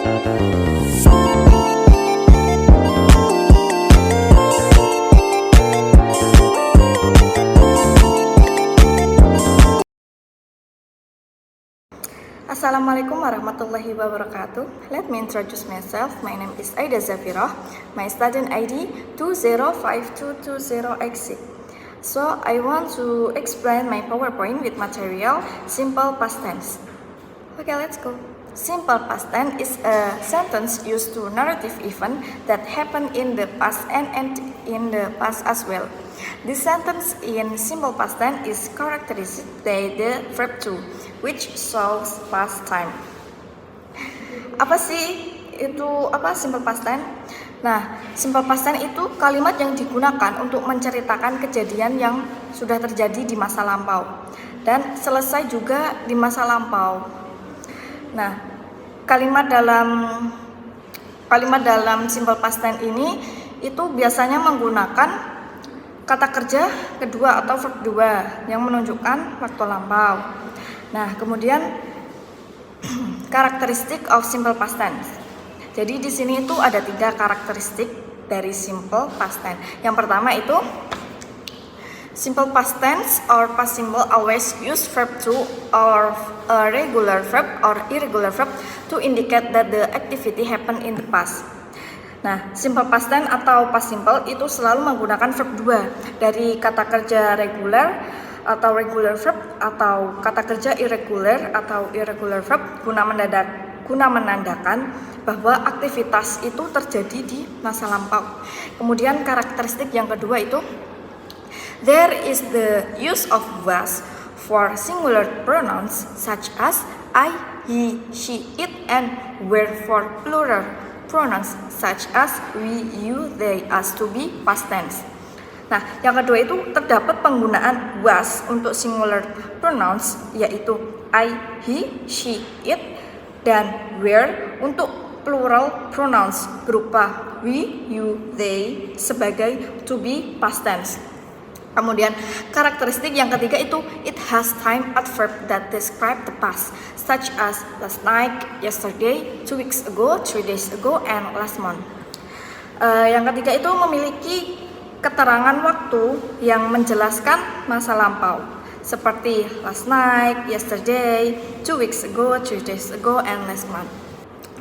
Assalamualaikum warahmatullahi wabarakatuh. Let me introduce myself. My name is Aida Zafirah. My student ID 205220X. So I want to explain my PowerPoint with material simple past tense. Okay, let's go. Simple past tense is a sentence used to narrative event that happened in the past and in the past as well. This sentence in simple past tense is characterized by the verb to, which shows past time. Apa sih itu simple past tense? Nah, simple past tense itu kalimat yang digunakan untuk menceritakan kejadian yang sudah terjadi di masa lampau dan selesai juga di masa lampau. Nah, kalimat dalam simple past tense ini itu biasanya menggunakan kata kerja kedua atau verb 2 yang menunjukkan waktu lampau. Nah, kemudian karakteristik of simple past tense. Jadi di sini itu ada 3 karakteristik dari simple past tense. Yang pertama itu simple past tense or past simple always use verb to or a regular verb or irregular verb to indicate that the activity happened in the past. Nah, simple past tense atau past simple itu selalu menggunakan verb 2 dari kata kerja regular atau regular verb atau kata kerja irregular atau irregular verb guna menandakan bahwa aktivitas itu terjadi di masa lampau. Kemudian karakteristik yang kedua itu there is the use of was for singular pronouns such as I, he, she, it, and were for plural pronouns such as we, you, they, us to be past tense. Nah, yang kedua itu terdapat penggunaan was untuk singular pronouns yaitu I, he, she, it, dan were untuk plural pronouns berupa we, you, they sebagai to be past tense. Kemudian karakteristik yang ketiga itu it has time adverb that describe the past such as last night, yesterday, 2 weeks ago, 3 days ago, and last month. Yang ketiga itu memiliki keterangan waktu yang menjelaskan masa lampau seperti last night, yesterday, 2 weeks ago, 3 days ago, and last month.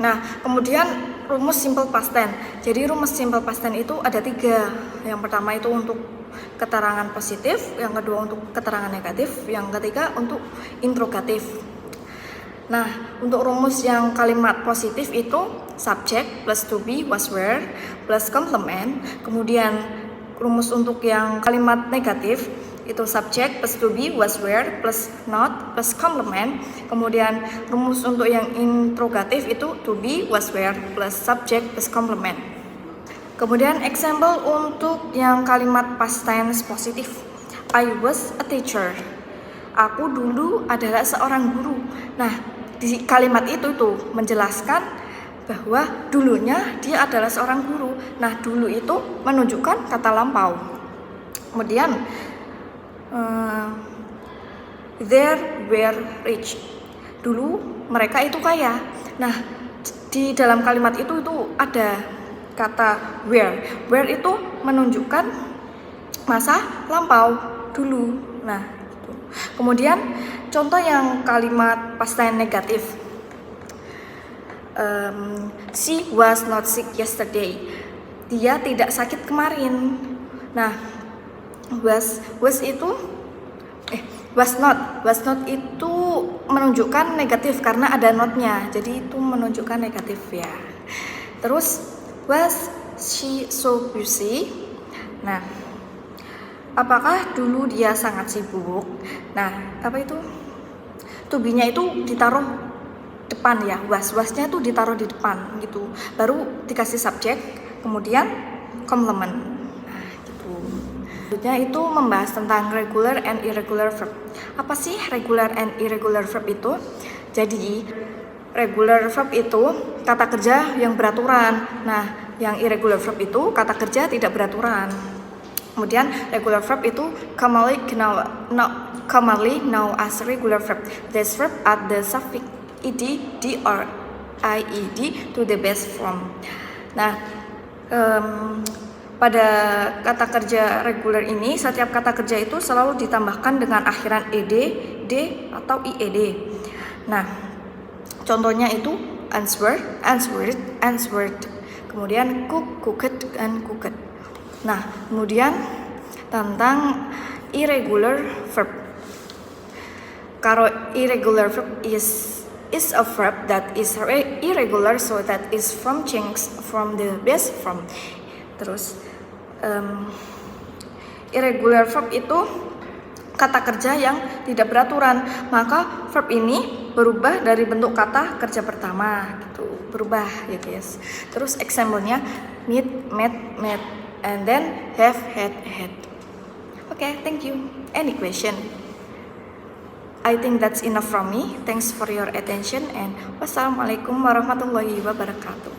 Nah, kemudian rumus simple past tense. Jadi rumus simple past tense itu ada 3. Yang pertama itu untuk keterangan positif, yang kedua untuk keterangan negatif, yang ketiga untuk interrogatif. Nah, untuk rumus yang kalimat positif itu subject plus to be was were plus complement. Kemudian rumus untuk yang kalimat negatif itu subject plus to be was were plus not plus complement. Kemudian rumus untuk yang interrogatif itu to be was were plus subject plus complement. Kemudian example untuk yang kalimat past tense positif. I was a teacher. Aku dulu adalah seorang guru. Nah, di kalimat itu tuh menjelaskan bahwa dulunya dia adalah seorang guru. Nah, dulu itu menunjukkan kata lampau. Kemudian they were rich. Dulu mereka itu kaya. Nah, di dalam kalimat itu ada kata were. Were itu menunjukkan masa lampau dulu. Nah, gitu. Kemudian contoh yang kalimat past tense negatif. She was not sick yesterday. Dia tidak sakit kemarin. Nah, was not itu menunjukkan negatif karena ada notnya. Jadi itu menunjukkan negatif ya. Terus was she so busy? Nah, apakah dulu dia sangat sibuk? Nah, apa itu? To be-nya itu ditaruh depan ya. Was-wasnya itu ditaruh di depan gitu. Baru dikasih subjek, kemudian complement. Nah, gitu. Selanjutnya itu membahas tentang regular and irregular verb. Apa sih regular and irregular verb itu? Jadi regular verb itu kata kerja yang beraturan. Nah, yang irregular verb itu kata kerja tidak beraturan. Kemudian regular verb itu commonly known as regular verb. This verb add the suffix ed, d or ed to the best from. Nah, pada kata kerja reguler ini, setiap kata kerja itu selalu ditambahkan dengan akhiran ed, d, atau ied. Nah, contohnya itu answer, answered, answered. Kemudian cook, cooked, and cooked. Nah, kemudian tentang irregular verb. Kalau irregular verb is a verb that is irregular, so that is from change from the base from. Terus irregular verb itu kata kerja yang tidak beraturan, maka verb ini berubah dari bentuk kata kerja pertama gitu, berubah ya guys. Terus example-nya meet, met, met, and then have, had, had. Okay, thank you. Any question? I think that's enough from me. Thanks for your attention and wassalamualaikum warahmatullahi wabarakatuh.